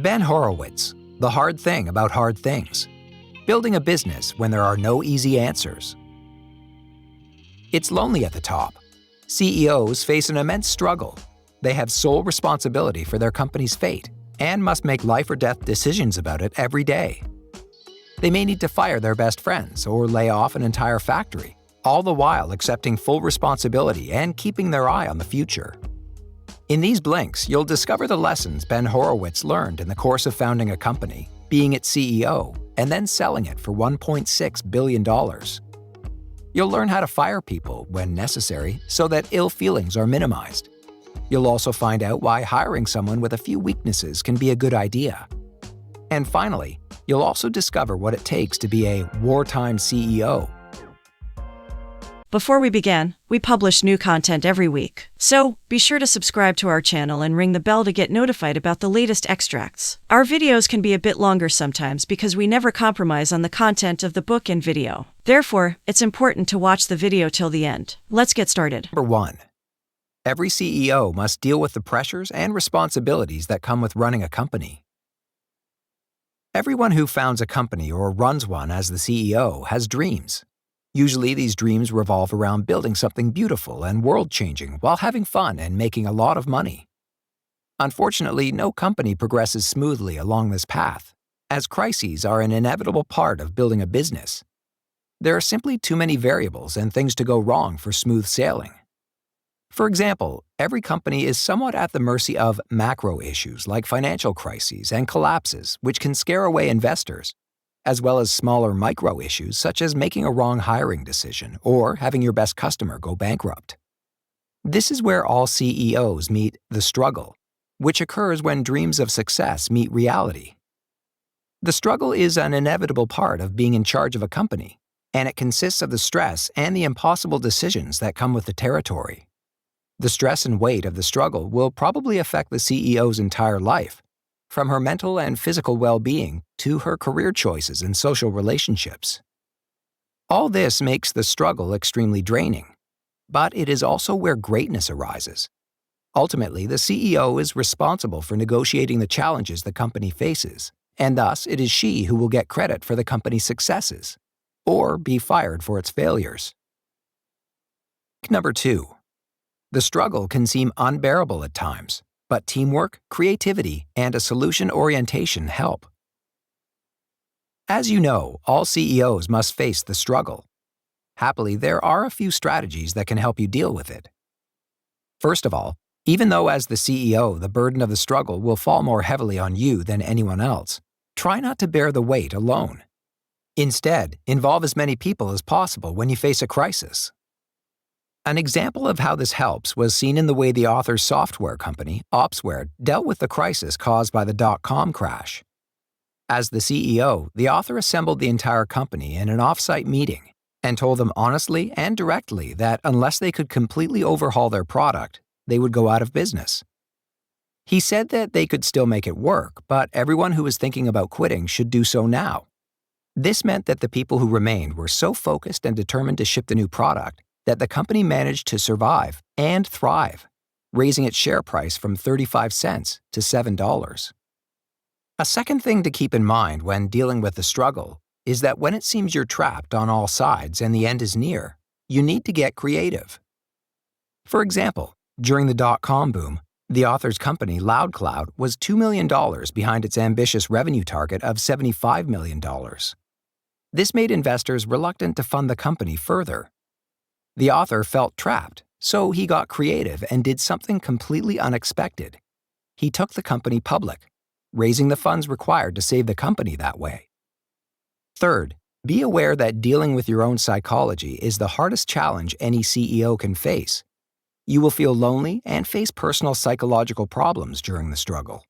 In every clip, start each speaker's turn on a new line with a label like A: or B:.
A: Ben Horowitz, The Hard Thing About Hard Things. Building a business when there are no easy answers. It's lonely at the top. CEOs face an immense struggle. They have sole responsibility for their company's fate and must make life or death decisions about it every day. They may need to fire their best friends or lay off an entire factory, all the while accepting full responsibility and keeping their eye on the future. In these blinks, you'll discover the lessons Ben Horowitz learned in the course of founding a company, being its CEO, and then selling it for $1.6 billion. You'll learn how to fire people when necessary so that ill feelings are minimized. You'll also find out why hiring someone with a few weaknesses can be a good idea. And finally, you'll also discover what it takes to be a wartime CEO.
B: Before we begin, we publish new content every week, so be sure to subscribe to our channel and ring the bell to get notified about the latest extracts. Our videos can be a bit longer sometimes because we never compromise on the content of the book and video. Therefore, it's important to watch the video till the end. Let's get started.
A: Number 1. Every CEO must deal with the pressures and responsibilities that come with running a company. Everyone who founds a company or runs one as the CEO has dreams. Usually, these dreams revolve around building something beautiful and world-changing while having fun and making a lot of money. Unfortunately, no company progresses smoothly along this path, as crises are an inevitable part of building a business. There are simply too many variables and things to go wrong for smooth sailing. For example, every company is somewhat at the mercy of macro issues like financial crises and collapses, which can scare away investors, as well as smaller micro issues such as making a wrong hiring decision or having your best customer go bankrupt. This is where all CEOs meet the struggle, which occurs when dreams of success meet reality. The struggle is an inevitable part of being in charge of a company, and it consists of the stress and the impossible decisions that come with the territory. The stress and weight of the struggle will probably affect the CEO's entire life, from her mental and physical well-being to her career choices and social relationships. All this makes the struggle extremely draining, but it is also where greatness arises. Ultimately, the CEO is responsible for negotiating the challenges the company faces, and thus it is she who will get credit for the company's successes, or be fired for its failures. Number 2. The struggle can seem unbearable at times, but teamwork, creativity, and a solution orientation help. As you know, all CEOs must face the struggle. Happily, there are a few strategies that can help you deal with it. First of all, even though as the CEO the burden of the struggle will fall more heavily on you than anyone else, try not to bear the weight alone. Instead, involve as many people as possible when you face a crisis. An example of how this helps was seen in the way the author's software company, Opsware, dealt with the crisis caused by the dot-com crash. As the CEO, the author assembled the entire company in an off-site meeting and told them honestly and directly that unless they could completely overhaul their product, they would go out of business. He said that they could still make it work, but everyone who was thinking about quitting should do so now. This meant that the people who remained were so focused and determined to ship the new product that the company managed to survive and thrive, raising its share price from 35 cents to $7. A second thing to keep in mind when dealing with the struggle is that when it seems you're trapped on all sides and the end is near, you need to get creative. For example, during the dot-com boom, the author's company, LoudCloud, was $2 million behind its ambitious revenue target of $75 million. This made investors reluctant to fund the company further. The author felt trapped, so he got creative and did something completely unexpected. He took the company public, raising the funds required to save the company that way. Third, be aware that dealing with your own psychology is the hardest challenge any CEO can face. You will feel lonely and face personal psychological problems during the struggle.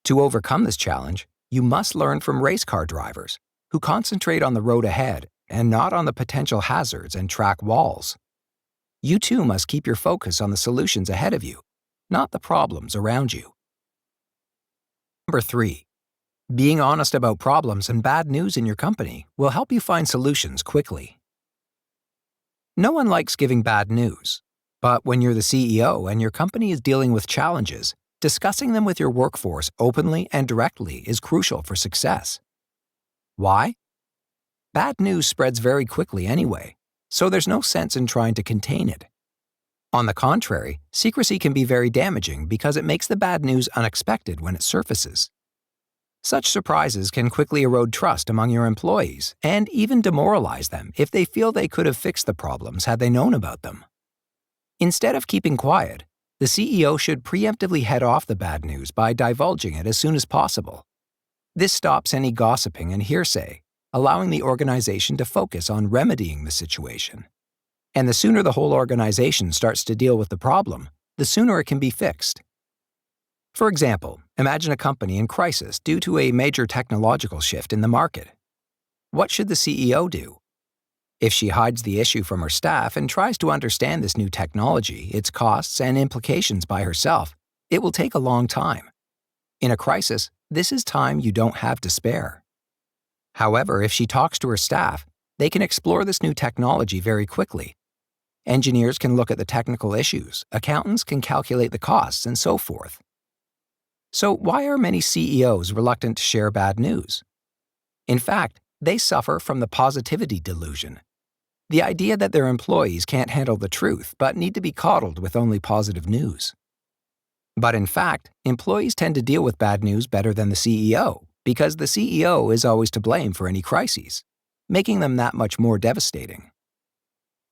A: To overcome this challenge, you must learn from race car drivers, who concentrate on the road ahead and not on the potential hazards and track walls. You too must keep your focus on the solutions ahead of you, not the problems around you. Number 3. Being honest about problems and bad news in your company will help you find solutions quickly. No one likes giving bad news, but when you're the CEO and your company is dealing with challenges, Discussing them with your workforce openly and directly is crucial for success. Why? Bad news spreads very quickly anyway, so there's no sense in trying to contain it. On the contrary, secrecy can be very damaging because it makes the bad news unexpected when it surfaces. Such surprises can quickly erode trust among your employees and even demoralize them if they feel they could have fixed the problems had they known about them. Instead of keeping quiet, the CEO should preemptively head off the bad news by divulging it as soon as possible. This stops any gossiping and hearsay, allowing the organization to focus on remedying the situation. And the sooner the whole organization starts to deal with the problem, the sooner it can be fixed. For example, imagine a company in crisis due to a major technological shift in the market. What should the CEO do? If she hides the issue from her staff and tries to understand this new technology, its costs and implications by herself, it will take a long time. In a crisis, this is time you don't have to spare. However, if she talks to her staff, they can explore this new technology very quickly. Engineers can look at the technical issues, accountants can calculate the costs, and so forth. So why are many CEOs reluctant to share bad news? In fact, they suffer from the positivity delusion. The idea that their employees can't handle the truth but need to be coddled with only positive news. But in fact, employees tend to deal with bad news better than the CEO because the CEO is always to blame for any crises, making them that much more devastating.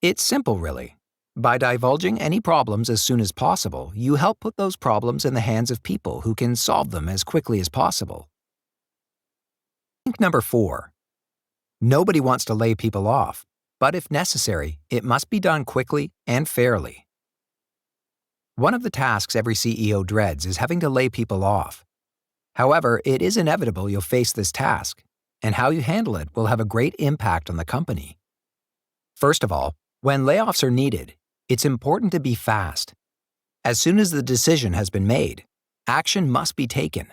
A: It's simple, really. By divulging any problems as soon as possible, you help put those problems in the hands of people who can solve them as quickly as possible. Number 4. Nobody wants to lay people off, but if necessary, it must be done quickly and fairly. One of the tasks every CEO dreads is having to lay people off. However, it is inevitable you'll face this task, and how you handle it will have a great impact on the company. First of all, when layoffs are needed, it's important to be fast. As soon as the decision has been made, action must be taken.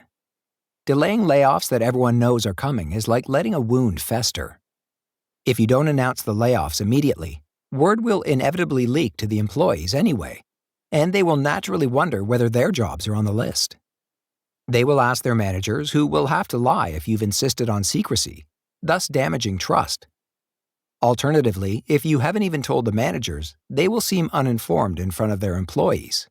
A: Delaying layoffs that everyone knows are coming is like letting a wound fester. If you don't announce the layoffs immediately, word will inevitably leak to the employees anyway, and they will naturally wonder whether their jobs are on the list. They will ask their managers, who will have to lie if you've insisted on secrecy, thus damaging trust. Alternatively, if you haven't even told the managers, they will seem uninformed in front of their employees.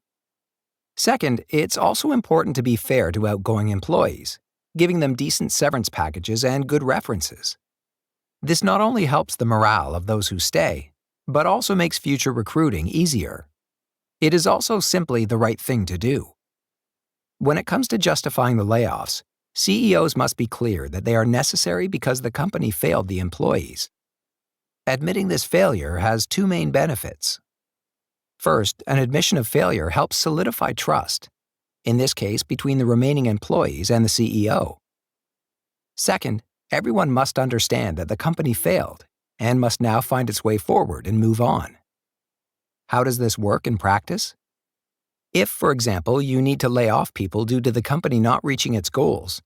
A: Second, it's also important to be fair to outgoing employees, giving them decent severance packages and good references. This not only helps the morale of those who stay, but also makes future recruiting easier. It is also simply the right thing to do. When it comes to justifying the layoffs, CEOs must be clear that they are necessary because the company failed the employees. Admitting this failure has two main benefits. First, an admission of failure helps solidify trust, in this case between the remaining employees and the CEO. Second, everyone must understand that the company failed and must now find its way forward and move on. How does this work in practice? If, for example, you need to lay off people due to the company not reaching its goals,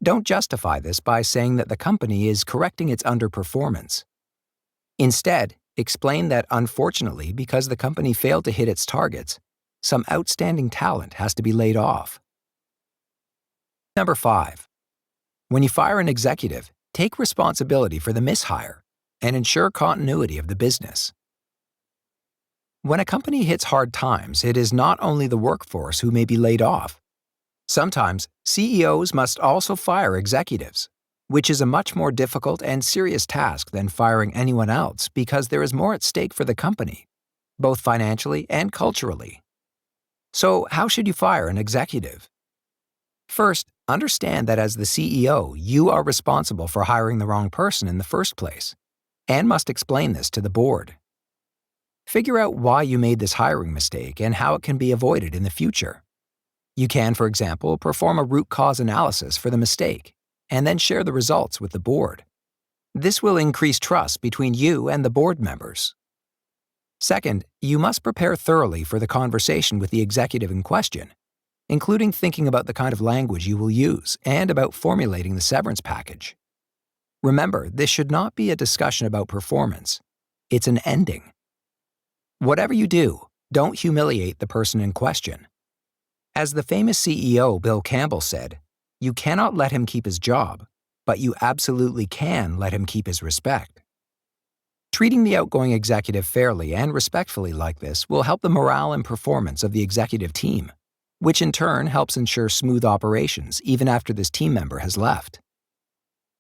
A: don't justify this by saying that the company is correcting its underperformance. Instead, explain that unfortunately, because the company failed to hit its targets, some outstanding talent has to be laid off. Number 5. When you fire an executive, take responsibility for the mishire and ensure continuity of the business. When a company hits hard times, it is not only the workforce who may be laid off. Sometimes, CEOs must also fire executives, which is a much more difficult and serious task than firing anyone else because there is more at stake for the company, both financially and culturally. So, how should you fire an executive? First, understand that as the CEO, you are responsible for hiring the wrong person in the first place, and must explain this to the board. Figure out why you made this hiring mistake and how it can be avoided in the future. You can, for example, perform a root cause analysis for the mistake, and then share the results with the board. This will increase trust between you and the board members. Second, you must prepare thoroughly for the conversation with the executive in question, including thinking about the kind of language you will use and about formulating the severance package. Remember, this should not be a discussion about performance. It's an ending. Whatever you do, don't humiliate the person in question. As the famous CEO Bill Campbell said, "You cannot let him keep his job, but you absolutely can let him keep his respect." Treating the outgoing executive fairly and respectfully like this will help the morale and performance of the executive team, which in turn helps ensure smooth operations even after this team member has left.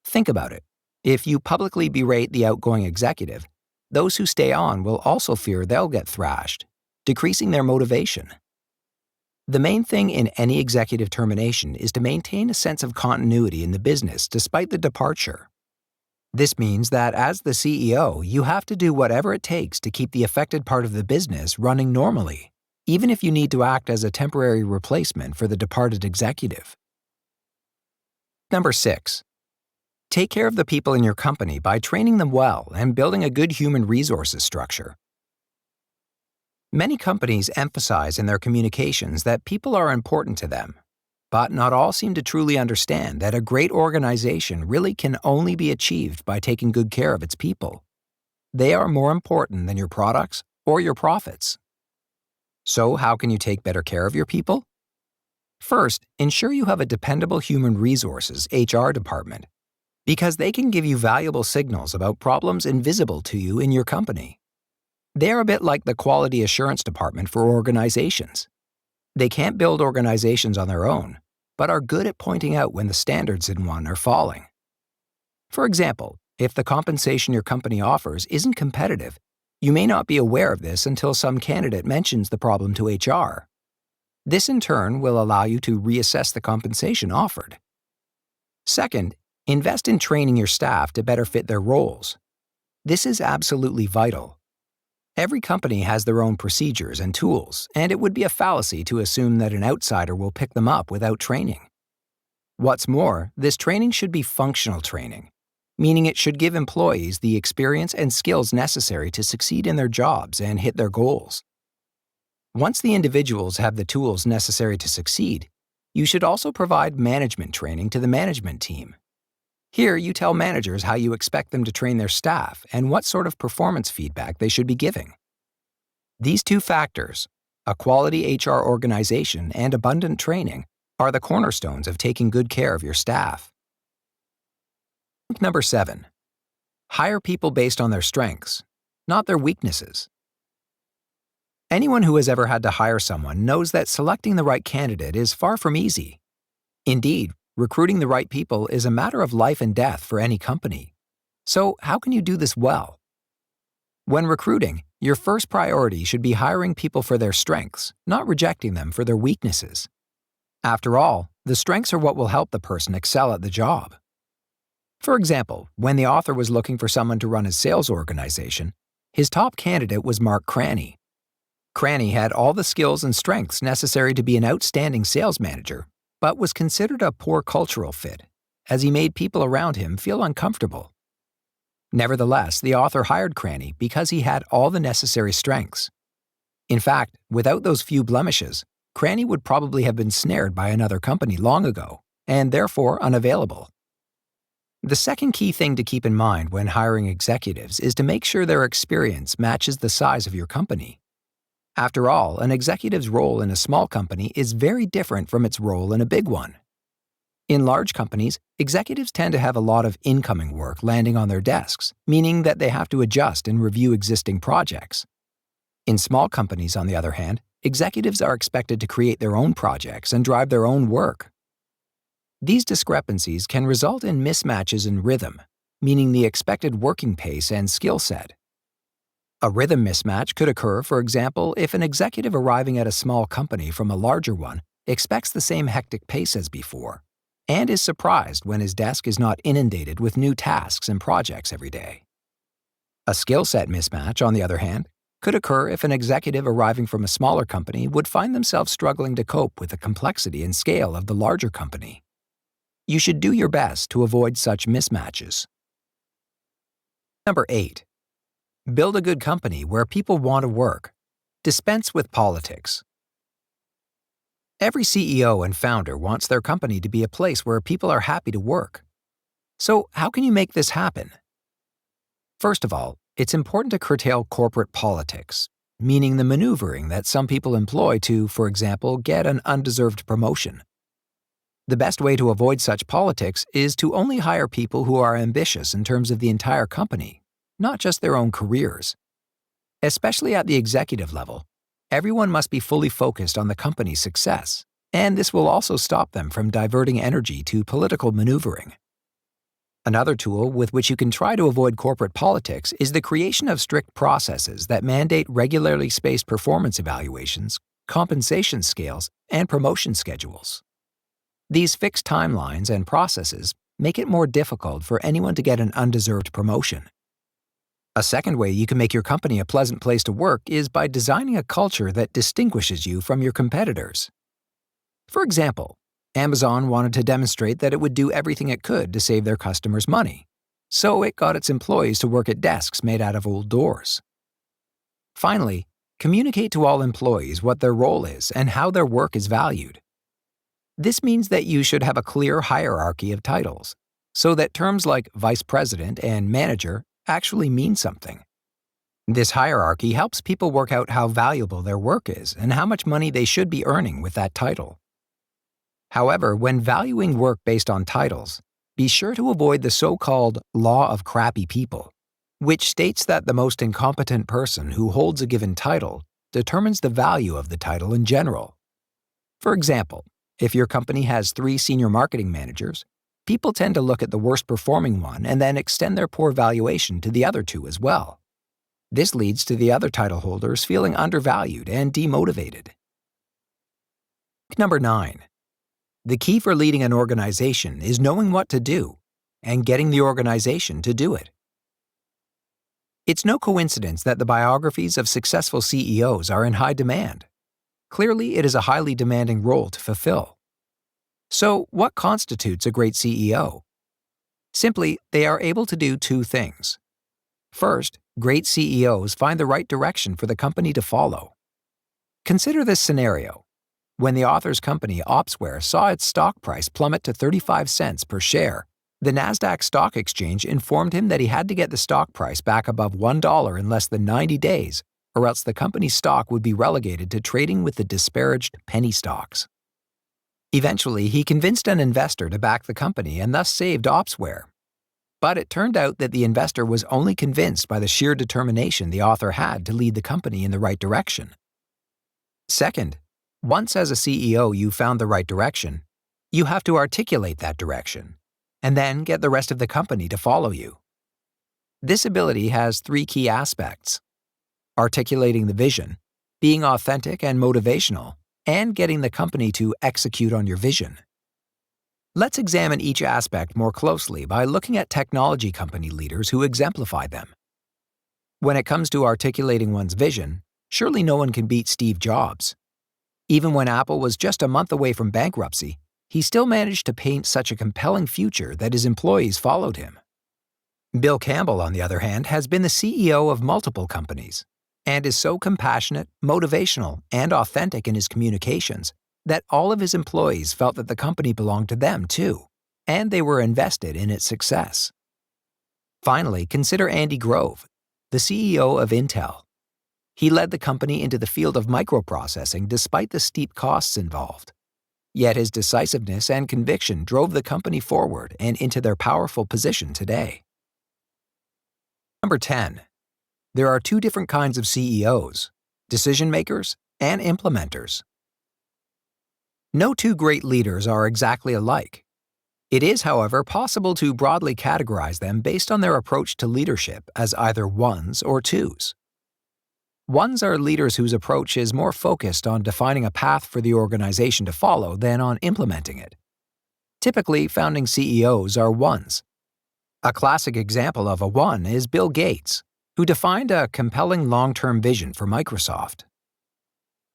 A: Think about it. If you publicly berate the outgoing executive, those who stay on will also fear they'll get thrashed, decreasing their motivation. The main thing in any executive termination is to maintain a sense of continuity in the business despite the departure. This means that as the CEO, you have to do whatever it takes to keep the affected part of the business running normally, even if you need to act as a temporary replacement for the departed executive. Number 6. Take care of the people in your company by training them well and building a good human resources structure. Many companies emphasize in their communications that people are important to them, but not all seem to truly understand that a great organization really can only be achieved by taking good care of its people. They are more important than your products or your profits. So, how can you take better care of your people? First, ensure you have a dependable human resources (HR) department, because they can give you valuable signals about problems invisible to you in your company. They are a bit like the quality assurance department for organizations. They can't build organizations on their own, but are good at pointing out when the standards in one are falling. For example, if the compensation your company offers isn't competitive, you may not be aware of this until some candidate mentions the problem to HR. This in turn will allow you to reassess the compensation offered. Second, invest in training your staff to better fit their roles. This is absolutely vital. Every company has their own procedures and tools, and it would be a fallacy to assume that an outsider will pick them up without training. What's more, this training should be functional training, meaning it should give employees the experience and skills necessary to succeed in their jobs and hit their goals. Once the individuals have the tools necessary to succeed, you should also provide management training to the management team. Here, you tell managers how you expect them to train their staff and what sort of performance feedback they should be giving. These two factors, a quality HR organization and abundant training, are the cornerstones of taking good care of your staff. Number 7. Hire people based on their strengths, not their weaknesses. Anyone who has ever had to hire someone knows that selecting the right candidate is far from easy. Indeed, recruiting the right people is a matter of life and death for any company. So, how can you do this well? When recruiting, your first priority should be hiring people for their strengths, not rejecting them for their weaknesses. After all, the strengths are what will help the person excel at the job. For example, when the author was looking for someone to run his sales organization, his top candidate was Mark Cranny. Cranny had all the skills and strengths necessary to be an outstanding sales manager, but was considered a poor cultural fit, as he made people around him feel uncomfortable. Nevertheless, the author hired Cranny because he had all the necessary strengths. In fact, without those few blemishes, Cranny would probably have been snared by another company long ago, and therefore unavailable. The second key thing to keep in mind when hiring executives is to make sure their experience matches the size of your company. After all, an executive's role in a small company is very different from its role in a big one. In large companies, executives tend to have a lot of incoming work landing on their desks, meaning that they have to adjust and review existing projects. In small companies, on the other hand, executives are expected to create their own projects and drive their own work. These discrepancies can result in mismatches in rhythm, meaning the expected working pace and skill set. A rhythm mismatch could occur, for example, if an executive arriving at a small company from a larger one expects the same hectic pace as before, and is surprised when his desk is not inundated with new tasks and projects every day. A skill set mismatch, on the other hand, could occur if an executive arriving from a smaller company would find themselves struggling to cope with the complexity and scale of the larger company. You should do your best to avoid such mismatches. Number 8. Build a good company where people want to work. Dispense with politics. Every CEO and founder wants their company to be a place where people are happy to work. So, how can you make this happen? First of all, it's important to curtail corporate politics, meaning the maneuvering that some people employ to, for example, get an undeserved promotion. The best way to avoid such politics is to only hire people who are ambitious in terms of the entire company, not just their own careers. Especially at the executive level, everyone must be fully focused on the company's success, and this will also stop them from diverting energy to political maneuvering. Another tool with which you can try to avoid corporate politics is the creation of strict processes that mandate regularly spaced performance evaluations, compensation scales, and promotion schedules. These fixed timelines and processes make it more difficult for anyone to get an undeserved promotion. A second way you can make your company a pleasant place to work is by designing a culture that distinguishes you from your competitors. For example, Amazon wanted to demonstrate that it would do everything it could to save their customers money, so it got its employees to work at desks made out of old doors. Finally, communicate to all employees what their role is and how their work is valued. This means that you should have a clear hierarchy of titles, so that terms like vice president and manager actually mean something. This hierarchy helps people work out how valuable their work is and how much money they should be earning with that title. However, when valuing work based on titles, be sure to avoid the so-called law of crappy people, which states that the most incompetent person who holds a given title determines the value of the title in general. For example, if your company has 3 senior marketing managers, people tend to look at the worst performing one and then extend their poor valuation to the other 2 as well. This leads to the other title holders feeling undervalued and demotivated. Number 9. The key for leading an organization is knowing what to do and getting the organization to do it. It's no coincidence that the biographies of successful CEOs are in high demand. Clearly, it is a highly demanding role to fulfill. So, what constitutes a great CEO? Simply, they are able to do 2 things. First, great CEOs find the right direction for the company to follow. Consider this scenario. When the author's company, Opsware, saw its stock price plummet to 35 cents per share, the Nasdaq Stock Exchange informed him that he had to get the stock price back above $1 in less than 90 days, or else the company's stock would be relegated to trading with the disparaged penny stocks. Eventually, he convinced an investor to back the company and thus saved Opsware. But it turned out that the investor was only convinced by the sheer determination the author had to lead the company in the right direction. Second, once as a CEO you found the right direction, you have to articulate that direction, and then get the rest of the company to follow you. This ability has 3 key aspects: articulating the vision, being authentic and motivational, and getting the company to execute on your vision. Let's examine each aspect more closely by looking at technology company leaders who exemplify them. When it comes to articulating one's vision, surely no one can beat Steve Jobs. Even when Apple was just a month away from bankruptcy, he still managed to paint such a compelling future that his employees followed him. Bill Campbell, on the other hand, has been the CEO of multiple companies and is so compassionate, motivational, and authentic in his communications that all of his employees felt that the company belonged to them too, and they were invested in its success. Finally, consider Andy Grove, the CEO of Intel. He led the company into the field of microprocessing despite the steep costs involved. Yet his decisiveness and conviction drove the company forward and into their powerful position today. Number 10. There are 2 different kinds of CEOs: decision makers and implementers. No 2 great leaders are exactly alike. It is, however, possible to broadly categorize them based on their approach to leadership as either 1s or 2s. 1s are leaders whose approach is more focused on defining a path for the organization to follow than on implementing it. Typically, founding CEOs are 1s. A classic example of a 1 is Bill Gates, who defined a compelling long-term vision for Microsoft.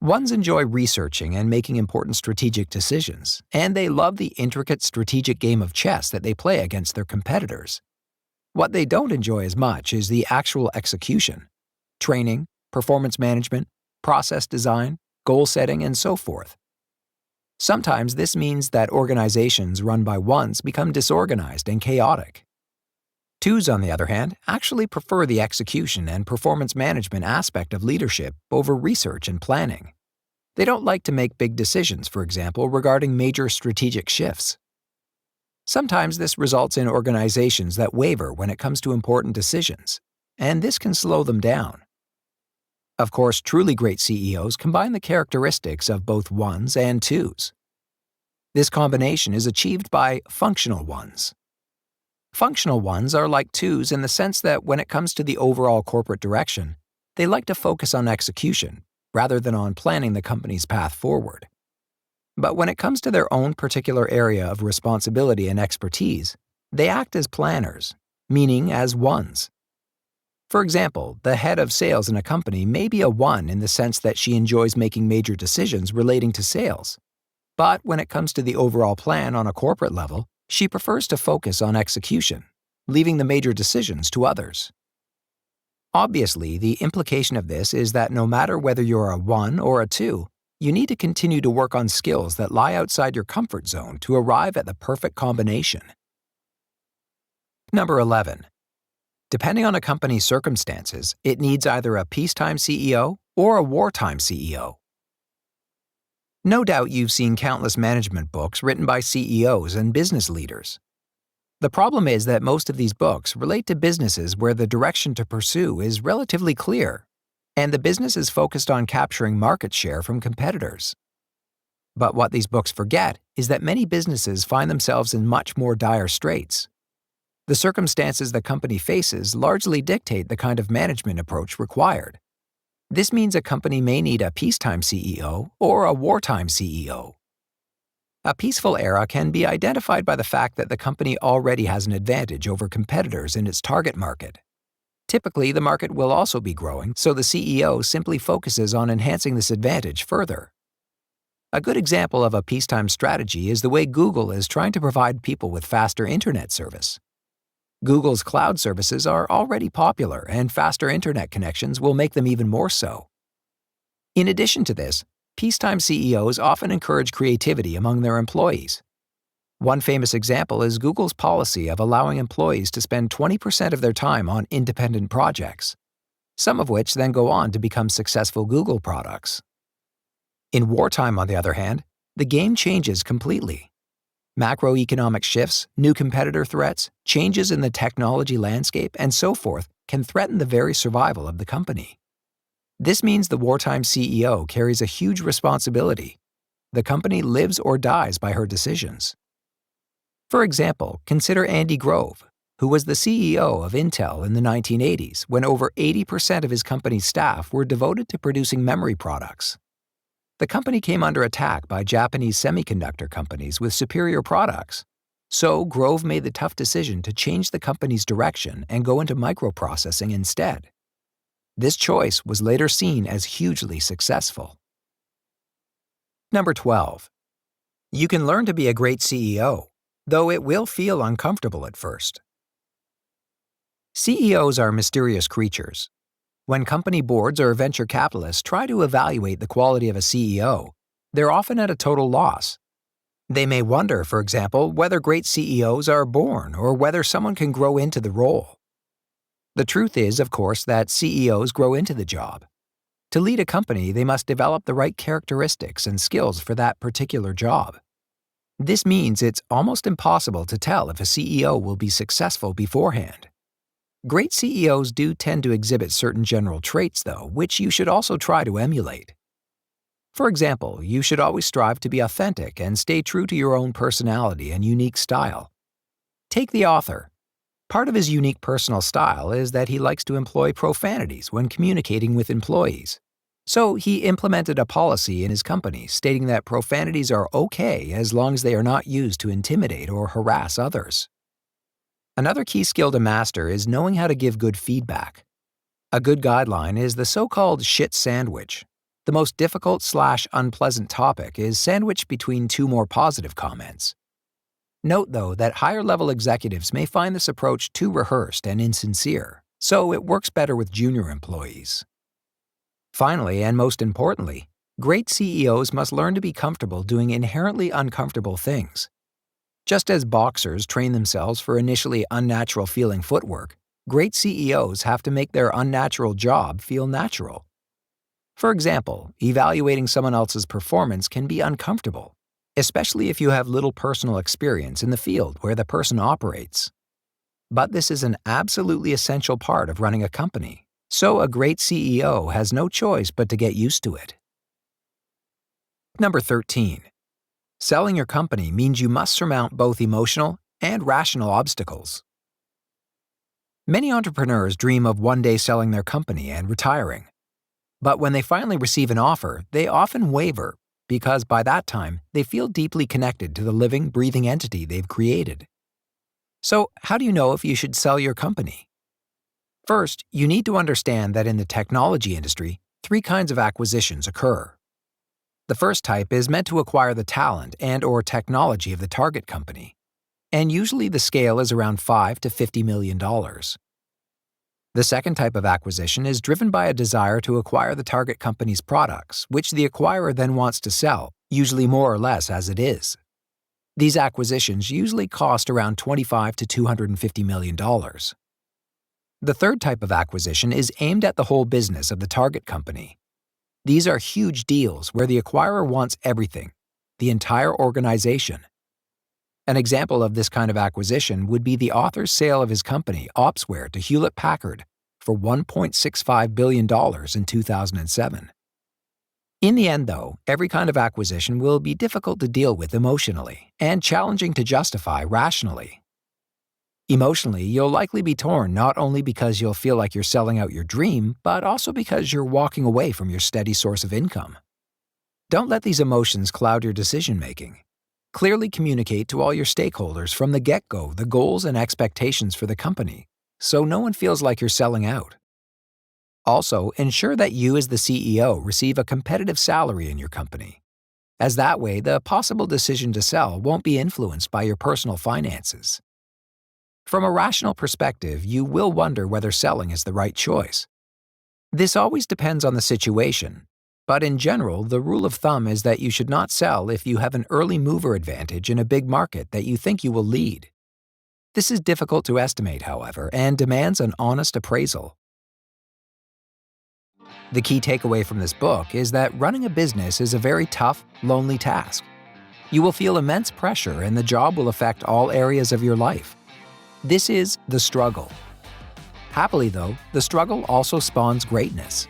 A: 1s enjoy researching and making important strategic decisions, and they love the intricate strategic game of chess that they play against their competitors. What they don't enjoy as much is the actual execution: training, performance management, process design, goal setting, and so forth. Sometimes this means that organizations run by 1s become disorganized and chaotic. Twos, on the other hand, actually prefer the execution and performance management aspect of leadership over research and planning. They don't like to make big decisions, for example, regarding major strategic shifts. Sometimes this results in organizations that waver when it comes to important decisions, and this can slow them down. Of course, truly great CEOs combine the characteristics of both ones and twos. This combination is achieved by functional ones. Functional ones are like twos in the sense that when it comes to the overall corporate direction, they like to focus on execution rather than on planning the company's path forward. But when it comes to their own particular area of responsibility and expertise, they act as planners, meaning as ones. For example, the head of sales in a company may be a one in the sense that she enjoys making major decisions relating to sales. But when it comes to the overall plan on a corporate level, she prefers to focus on execution, leaving the major decisions to others. Obviously, the implication of this is that no matter whether you're a 1 or a 2, you need to continue to work on skills that lie outside your comfort zone to arrive at the perfect combination. Number 11. Depending on a company's circumstances, it needs either a peacetime CEO or a wartime CEO. No doubt you've seen countless management books written by CEOs and business leaders. The problem is that most of these books relate to businesses where the direction to pursue is relatively clear, and the business is focused on capturing market share from competitors. But what these books forget is that many businesses find themselves in much more dire straits. The circumstances the company faces largely dictate the kind of management approach required. This means a company may need a peacetime CEO or a wartime CEO. A peaceful era can be identified by the fact that the company already has an advantage over competitors in its target market. Typically, the market will also be growing, so the CEO simply focuses on enhancing this advantage further. A good example of a peacetime strategy is the way Google is trying to provide people with faster internet service. Google's cloud services are already popular, and faster internet connections will make them even more so. In addition to this, peacetime CEOs often encourage creativity among their employees. One famous example is Google's policy of allowing employees to spend 20% of their time on independent projects, some of which then go on to become successful Google products. In wartime, on the other hand, the game changes completely. Macroeconomic shifts, new competitor threats, changes in the technology landscape, and so forth can threaten the very survival of the company. This means the wartime CEO carries a huge responsibility. The company lives or dies by her decisions. For example, consider Andy Grove, who was the CEO of Intel in the 1980s when over 80% of his company's staff were devoted to producing memory products. The company came under attack by Japanese semiconductor companies with superior products. So Grove made the tough decision to change the company's direction and go into microprocessing instead. This choice was later seen as hugely successful. Number 12. You can learn to be a great CEO, though it will feel uncomfortable at first. CEOs are mysterious creatures. When company boards or venture capitalists try to evaluate the quality of a CEO, they're often at a total loss. They may wonder, for example, whether great CEOs are born or whether someone can grow into the role. The truth is, of course, that CEOs grow into the job. To lead a company, they must develop the right characteristics and skills for that particular job. This means it's almost impossible to tell if a CEO will be successful beforehand. Great CEOs do tend to exhibit certain general traits, though, which you should also try to emulate. For example, you should always strive to be authentic and stay true to your own personality and unique style. Take the author. Part of his unique personal style is that he likes to employ profanities when communicating with employees. So he implemented a policy in his company stating that profanities are okay as long as they are not used to intimidate or harass others. Another key skill to master is knowing how to give good feedback. A good guideline is the so-called shit sandwich. The most difficult/unpleasant topic is sandwiched between two more positive comments. Note, though, that higher-level executives may find this approach too rehearsed and insincere, so it works better with junior employees. Finally, and most importantly, great CEOs must learn to be comfortable doing inherently uncomfortable things. Just as boxers train themselves for initially unnatural feeling footwork, great CEOs have to make their unnatural job feel natural. For example, evaluating someone else's performance can be uncomfortable, especially if you have little personal experience in the field where the person operates. But this is an absolutely essential part of running a company, so a great CEO has no choice but to get used to it. Number 13. Selling your company means you must surmount both emotional and rational obstacles. Many entrepreneurs dream of one day selling their company and retiring. But when they finally receive an offer, they often waver because by that time, they feel deeply connected to the living, breathing entity they've created. So, how do you know if you should sell your company? First, you need to understand that in the technology industry, 3 kinds of acquisitions occur. The first type is meant to acquire the talent and/or technology of the target company, and usually the scale is around $5 to $50 million. The second type of acquisition is driven by a desire to acquire the target company's products, which the acquirer then wants to sell, usually more or less as it is. These acquisitions usually cost around $25 to $250 million. The third type of acquisition is aimed at the whole business of the target company. These are huge deals where the acquirer wants everything, the entire organization. An example of this kind of acquisition would be the author's sale of his company, Opsware, to Hewlett-Packard for $1.65 billion in 2007. In the end, though, every kind of acquisition will be difficult to deal with emotionally and challenging to justify rationally. Emotionally, you'll likely be torn not only because you'll feel like you're selling out your dream, but also because you're walking away from your steady source of income. Don't let these emotions cloud your decision-making. Clearly communicate to all your stakeholders from the get-go the goals and expectations for the company, so no one feels like you're selling out. Also, ensure that you as the CEO receive a competitive salary in your company, as that way the possible decision to sell won't be influenced by your personal finances. From a rational perspective, you will wonder whether selling is the right choice. This always depends on the situation. But in general, the rule of thumb is that you should not sell if you have an early mover advantage in a big market that you think you will lead. This is difficult to estimate, however, and demands an honest appraisal. The key takeaway from this book is that running a business is a very tough, lonely task. You will feel immense pressure and the job will affect all areas of your life. This is the struggle. Happily, though, the struggle also spawns greatness.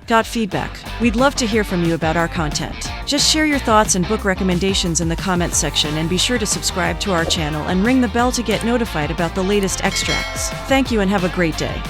B: Got feedback? We'd love to hear from you about our content. Just share your thoughts and book recommendations in the comments section and be sure to subscribe to our channel and ring the bell to get notified about the latest extracts. Thank you and have a great day.